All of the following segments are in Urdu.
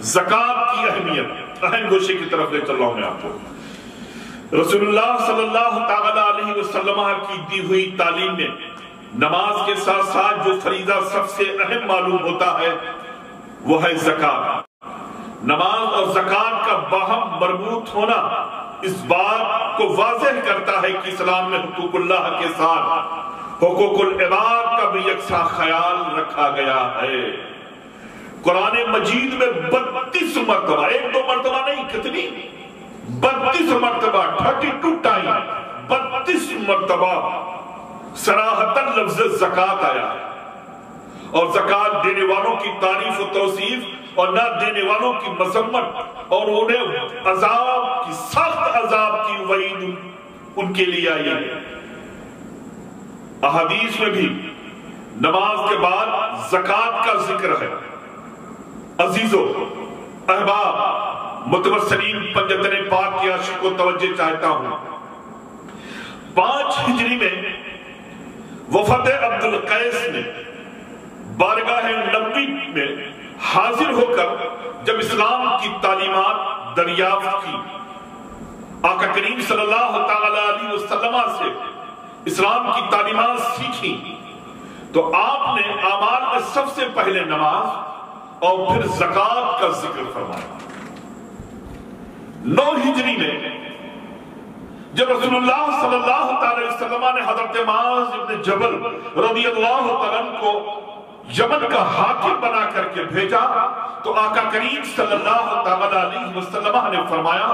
زکات کی اہمیت اہم گوشے کی طرف لے چل رہا ہوں میں آپ کو۔ رسول اللہ صلی اللہ تعالی علیہ وسلم کی دی ہوئی تعلیم میں نماز کے ساتھ ساتھ جو فریضہ سب سے اہم معلوم ہوتا ہے وہ ہے زکات۔ نماز اور زکات کا باہم مربوط ہونا اس بات کو واضح کرتا ہے کہ اسلام میں حقوق اللہ کے ساتھ حقوق العباد کا بھی یکساں خیال رکھا گیا ہے۔ قرآن مجید میں 32 مرتبہ، ایک دو مرتبہ نہیں، کتنی 32 مرتبہ 32 ٹائم 32 مرتبہ صراحتاً لفظ زکات آیا ہے، اور زکات دینے والوں کی تعریف و توصیف اور نہ دینے والوں کی مذمت اور انہیں عذاب کی سخت عذاب کی وعید ان کے لیے آئی ہے۔ احادیث میں بھی نماز کے بعد زکات کا ذکر ہے۔ عزیزو احباب، متوسلین پنجتن پاک کی عاشق کو توجہ چاہتا ہوں۔ 5 ہجری میں وفد عبد القیس نے بارگاہ نبی میں حاضر ہو کر جب اسلام کی تعلیمات دریافت کی، آقا کریم صلی اللہ تعالی علیہ وسلم سے اسلام کی تعلیمات سیکھی، تو آپ نے اعمال میں سب سے پہلے نماز اور پھر زکات کا ذکر فرمایا۔ 9 ہجری میں جب رسول اللہ صلی اللہ تعالی وسلم نے حضرت معاذ ابن جبل رضی اللہ تعالیٰ کو یمن کا حاکم بنا کر کے بھیجا، تو آقا کریم صلی اللہ تعالی علیہ وسلم نے فرمایا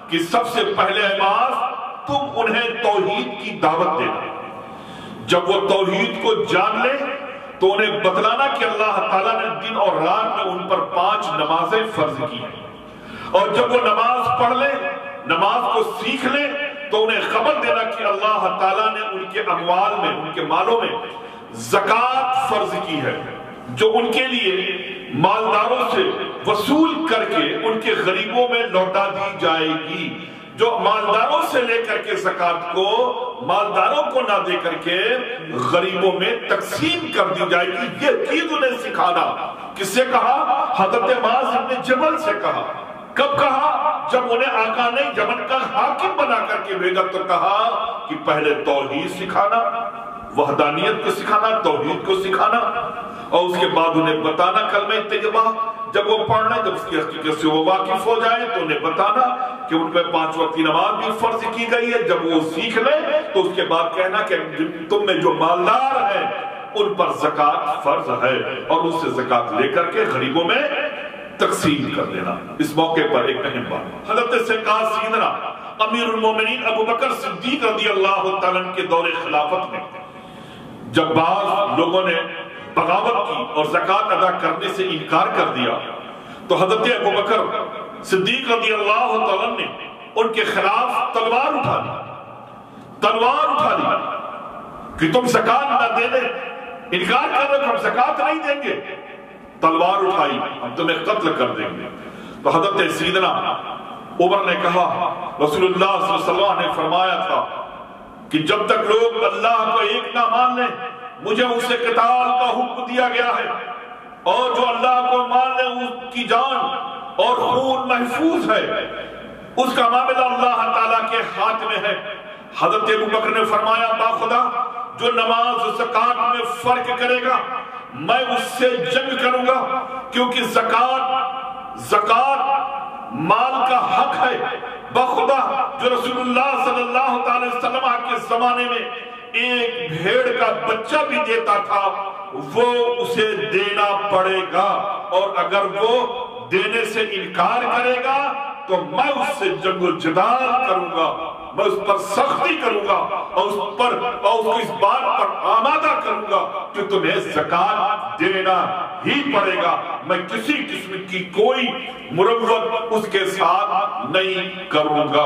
کہ سب سے پہلے معاذ تم انہیں توحید کی دعوت دینا، جب وہ توحید کو جان لے تو انہیں بتلانا کہ اللہ تعالیٰ نے دن اور رات میں ان پر 5 نمازیں فرض کی ہیں، اور جب وہ نماز پڑھ لے، نماز کو سیکھ لے، تو انہیں خبر دینا کہ اللہ تعالیٰ نے ان کے اموال میں، ان کے مالوں میں زکات فرض کی ہے، جو ان کے لیے مالداروں سے وصول کر کے ان کے غریبوں میں لوٹا دی جائے گی۔ جو مالداروں سے لے کر کے زکات کو مالداروں کو نہ دے کر کے غریبوں میں تقسیم کر دی جائے گی، یہ چیز انہیں سکھانا۔ کس سے کہا؟ حضرت معاذ ابن جبل سے کہا۔ کب کہا؟ جب انہیں آقا نے یمن کا حاکم بنا کر کے بھیجا تو کہا کہ پہلے توحید سکھانا، وحدانیت کو سکھانا، توحید کو سکھانا، اور اس کے بعد انہیں بتانا کلمہ طیبہ جب وہ پڑھنا، جب اس کی حقیقت سے وہ واقف ہو جائے تو انہیں بتانا کہ ان پہ 5 وقت کی نماز بھی فرض کی گئی ہے۔ جب وہ سیکھ لے تو اس کے بعد کہنا کہ تم میں جو مالدار ہیں ان پر زکات فرض ہے، اور ان سے زکات لے کر کے غریبوں میں تقسیم کر دینا۔ اس موقع پر ایک اہم بات، حضرت سرکار سیدنا امیر المومنین ابو بکر صدیق رضی اللہ تعالیٰ کے دور خلافت میں جب بعض لوگوں نے بغاوت کی اور زکات ادا کرنے سے انکار کر دیا، تو حضرت ابو بکر صدیق رضی اللہ تعالیٰ نے ان کے خلاف تلوار اٹھا لی کہ تم زکات نہ دے دیں، انکار کر رہے ہم زکات نہیں دیں گے، تلوار اٹھائی، ہم تمہیں قتل کر دیں گے۔ تو حضرت سیدنا عمر نے کہا، رسول اللہ صلی اللہ علیہ وسلم نے فرمایا تھا کہ جب تک لوگ اللہ کو ایک نہ مان لیں، مجھے اس سے قتال کا حکم دیا گیا ہے، اور جو اللہ کو مان لے اس کی جان اور خون محفوظ ہے، اس کا معاملہ اللہ تعالیٰ کے ہاتھ میں ہے۔ حضرت ابو بکر نے فرمایا، با خدا جو نماز و زکات میں فرق کرے گا میں اس سے جنگ کروں گا، کیونکہ زکات مال کا حق ہے۔ بخدا جو رسول اللہ صلی اللہ تعالی وسلم کے زمانے میں ایک بھیڑ کا بچہ بھی دیتا تھا، وہ اسے دینا پڑے گا، اور اگر وہ دینے سے انکار کرے گا تو میں اس سے جنگ و جدال کروں گا، میں اس پر سختی کروں گا، اور اس کو اس بات پر آمادہ کروں گا کہ تمہیں زکات دینا ہی پڑے گا۔ میں کسی قسم کی کوئی مروت اس کے ساتھ نہیں کروں گا۔